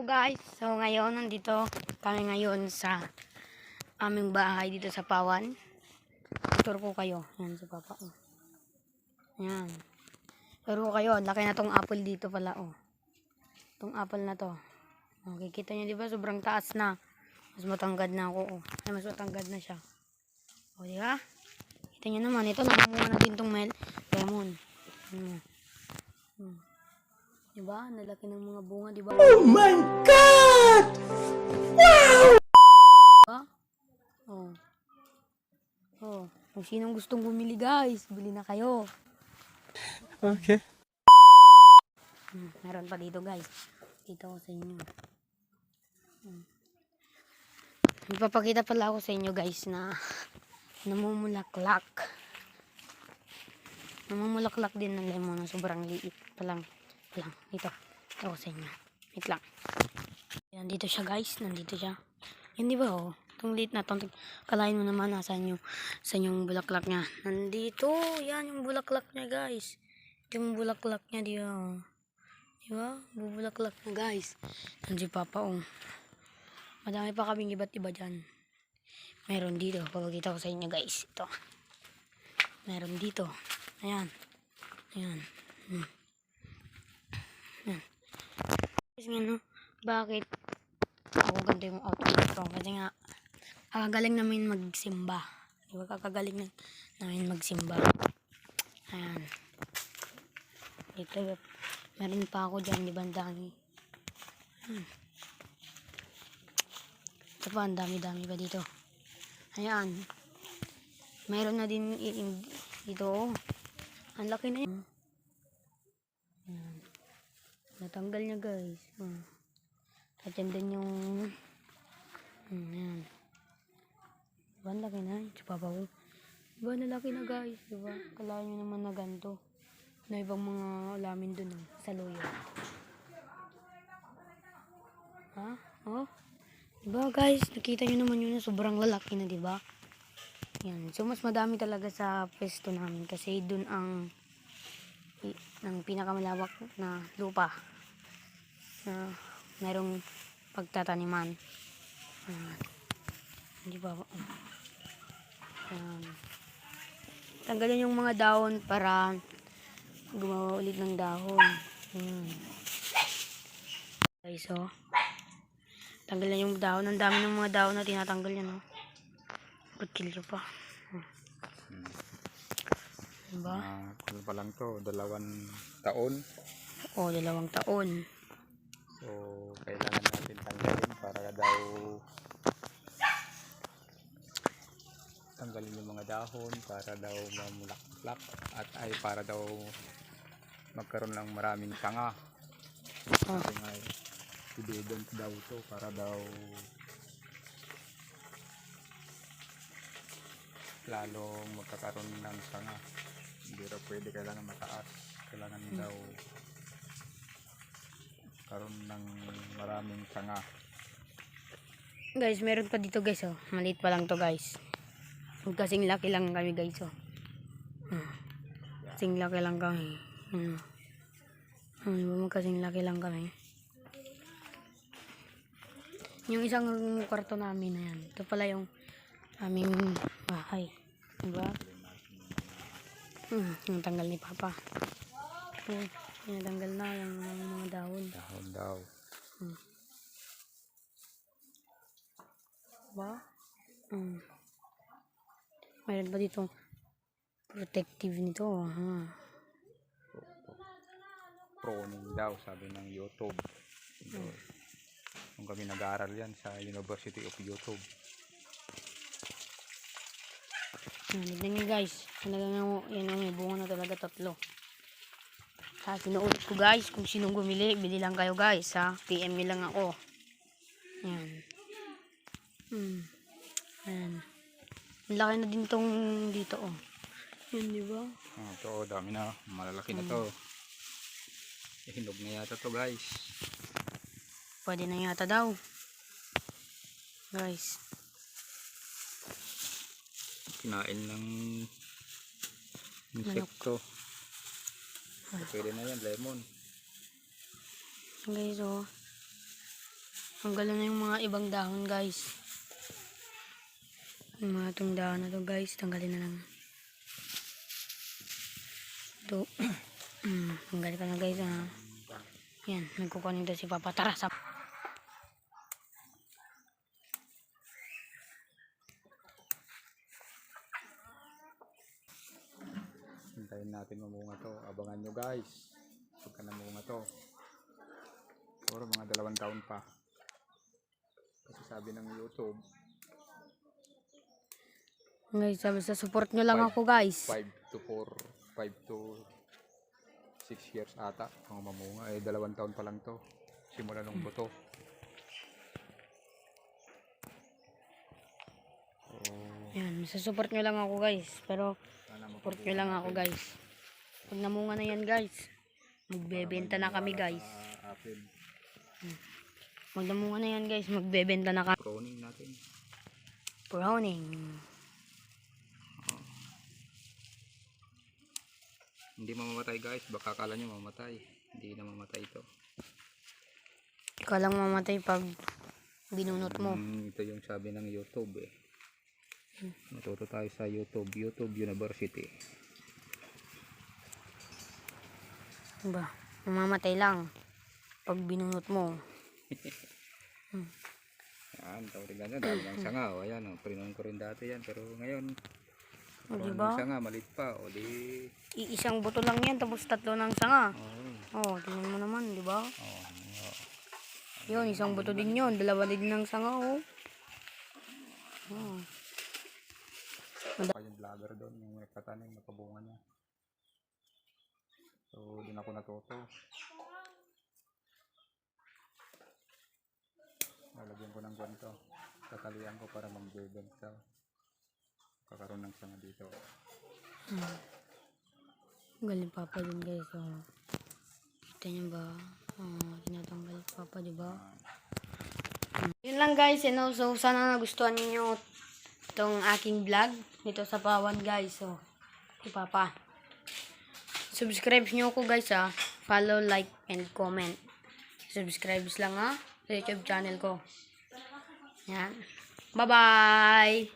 guys, so ngayon nandito kami ngayon sa aming bahay dito sa Pawan. Tour ko kayo. Yan si Papa. Oh. Yan. Tour ko kayo. Laki na tong apple dito pala. Oh. Tong apple na to. Okay, kita nyo diba? Sobrang taas na. Mas matangkad na ako. Oh. Ay, mas matangkad na siya. O, diba? Kita nyo naman. Ito, namunga na din tong lemon. Diba? Nalaki ng mga bunga, diba? Oh my God! Wow! Diba? Oh. Oh. Kung sinong gustong bumili guys, bili na kayo. Okay. Meron pa dito guys. Dito ako sa inyo. Magpapakita pala ako sa inyo guys na namumulaklak. Namumulaklak din ng lemon na sobrang liit pa lang. Dito ako sa inyo. Wait lang. Nandito siya guys. Nandito siya. Yan di ba oh. Itong liit na itong kalahin mo naman sa inyong bulaklak niya. Nandito. Yan yung bulaklak niya guys. Yung bulaklak niya di ba. Diba? Bubulaklak niya guys. Nandiyo Papa oh. Madami pa kaming iba't iba dyan. Meron dito. Papakita ko sa inyo guys. Ito. Meron dito. Ayan. Ayan. Ayan. Kasi nga no, bakit ako ganito yung outfit ko? Kasi nga, kakagaling namin magsimba. Diba? Kakagaling namin magsimba. Ayan. Dito, meron pa ako dyan, di ba? Ang dami. Ito pa, ang dami-dami pa dito. Ayan. Meron na din dito. Ang laki na yun. Ayan. Natanggal niya guys. At yan din yung ayan. Diba ang laki na? Papaw. Diba nalaki na guys? Diba? Kalahin nyo naman na ganito. Na ibang mga alamin dun sa loyo. Ha? Oh? Diba guys? Nakita nyo naman yun na sobrang lalaki na diba? Yan. So mas madami talaga sa pwesto namin. Kasi dun ang ng pinakamalawak na lupa na merong pagtataniman. Hindi ba? Tanggalin yung mga dahon para gumawa ulit ng dahon. Guys, so tanggalin yung dahon. Ang dami ng mga dahon na tinatanggal yan. Oh. Kutsilyo pa. Diba? Ano pa lang to, 2 taon. Oo, 2 taon. So, kailangan natin tanggalin para daw tanggalin yung mga dahon para daw mamulaklak at ay para daw magkaroon ng maraming sanga. Kasi nga evident daw to para daw lalong magkakaroon ng sanga. Hindi raw pwede, kailangan mataas, kailangan daw karoon ng maraming sanga. Guys, meron pa dito guys oh. Maliit pa lang to guys. Kasing laki lang kami guys oh. Kasing laki lang kami. Kasing laki lang kami. Yung isang kwarto namin na yan. Ito pala yung aming bahay. Diba? Yung tanggal ni Papa. Yung tanggal na yung mga dahon. Dahon daw. Diba? Mayroon pa dito protective nito. Pruning daw, sabi ng YouTube. Kung kami nag-aaral yan sa University of YouTube. Tignan nyo guys. Talagang yan may bunga na talaga 3. Sa sinuulit ko guys. Kung sinong bumili, bili lang kayo guys ha. PM nyo lang ako. Yan. Ayan. Ang laki na din tong dito oh. Yan diba? Ito, dami na. Malalaki na to. Hinog na yata to guys. Pwede na yata daw. Guys. Kinain ng insekto. Pwede na yan, lemon. Guys oh. Tanggalan na yung mga ibang dahon, guys. Yung mga itong dahon na to, guys. Tanggalin na lang. Ito. Tanggalin ka na, guys. Yan. Nagkukunin daw si Papa. Tara, sa... Hintayin natin mamunga to. Abangan nyo guys. Pagka namunga to. Siguro mga 2 taon pa. Kasi sabi ng YouTube, Guys, sabi sa support nyo lang ako, guys. 5 to 6 years ata ang mamunga. 2 taon pa lang to. Simula nung buto. So, Yan, support nyo lang ako, guys. Pero, sana support nyo lang ako, guys. Pag namunga na yan, guys, magbebenta na kami, guys. Apple. Pag namunga na yan, guys, magbebenta na kami. Pruning natin. Browning. Hindi mamamatay guys. Baka akala nyo mamamatay. Hindi na mamatay ito. Ikaw lang mamatay pag binunot mo. Ito yung sabi ng YouTube eh. Matuto tayo sa YouTube. YouTube University. Diba? Mamamatay lang pag binunot mo. Yan. Tawag ganyan. Dami ng sanga. O ayan. O, prinon ko rin dati yan. Pero ngayon. O, Parang diba? ng sanga. Malit pa. O di. Iisang buto lang yan, tapos 3 ng sanga. Oh. Oh, tingnan mo naman, di ba? Oh. Yun, isang buto din yun. 2 din ng sanga, oh. Oh. Pa yung vlogger doon. Yung nagtatanim. Nakabunga niya. So, din ako natuto. Lalagyan ko ng ganito. Tatalian ko para mag-bebenta. Kakaroon ng sanga dito. Galing Papa din, guys. Oh. Kita niyo ba? Oh, tinatanggal Papa, di ba? Yun lang, guys. And also, sana nagustuhan niyo itong aking vlog dito sa Pawan, guys. So, si Papa. Subscribe niyo ako, guys, ha. Follow, like, and comment. Subscribe lang, ha. Sa YouTube channel ko. Yan. Bye-bye!